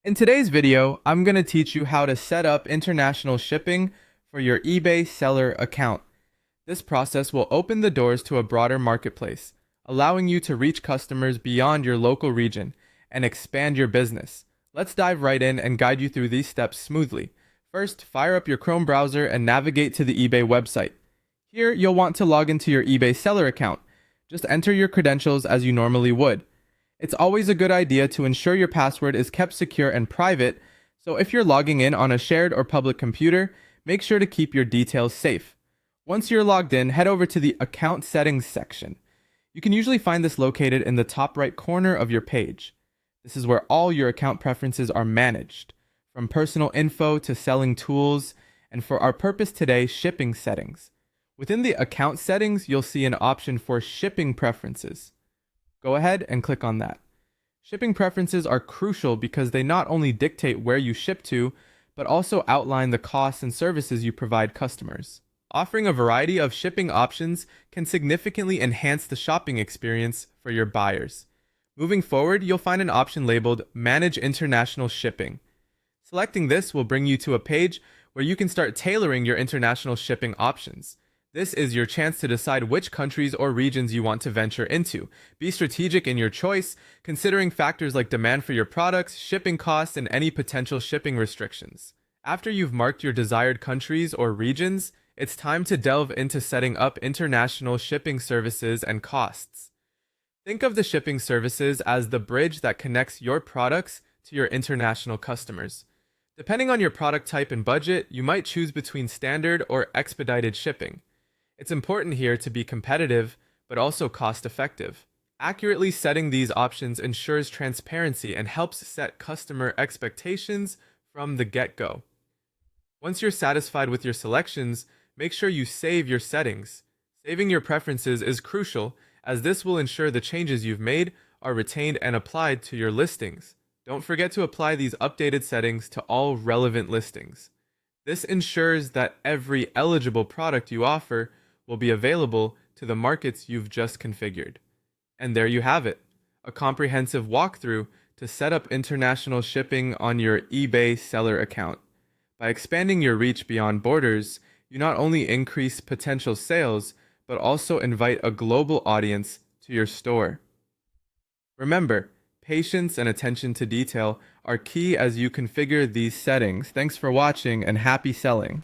In today's video, I'm going to teach you how to set up international shipping for your eBay seller account. This process will open the doors to a broader marketplace, allowing you to reach customers beyond your local region and expand your business. Let's dive right in and guide you through these steps smoothly. First, fire up your Chrome browser and navigate to the eBay website. Here, you'll want to log into your eBay seller account. Just enter your credentials as you normally would. It's always a good idea to ensure your password is kept secure and private, so if you're logging in on a shared or public computer, make sure to keep your details safe. Once you're logged in, head over to the Account Settings section. You can usually find this located in the top right corner of your page. This is where all your account preferences are managed, from personal info to selling tools, and for our purpose today, shipping settings. Within the account settings, you'll see an option for shipping preferences. Go ahead and click on that. Shipping preferences are crucial because they not only dictate where you ship to, but also outline the costs and services you provide customers. Offering a variety of shipping options can significantly enhance the shopping experience for your buyers. Moving forward, you'll find an option labeled Manage International Shipping. Selecting this will bring you to a page where you can start tailoring your international shipping options. This is your chance to decide which countries or regions you want to venture into. Be strategic in your choice, considering factors like demand for your products, shipping costs, and any potential shipping restrictions. After you've marked your desired countries or regions, it's time to delve into setting up international shipping services and costs. Think of the shipping services as the bridge that connects your products to your international customers. Depending on your product type and budget, you might choose between standard or expedited shipping. It's important here to be competitive, but also cost-effective. Accurately setting these options ensures transparency and helps set customer expectations from the get-go. Once you're satisfied with your selections, make sure you save your settings. Saving your preferences is crucial, as this will ensure the changes you've made are retained and applied to your listings. Don't forget to apply these updated settings to all relevant listings. This ensures that every eligible product you offer will be available to the markets you've just configured. And there you have it, a comprehensive walkthrough to set up international shipping on your eBay seller account. By expanding your reach beyond borders, you not only increase potential sales, but also invite a global audience to your store. Remember, patience and attention to detail are key as you configure these settings. Thanks for watching and happy selling.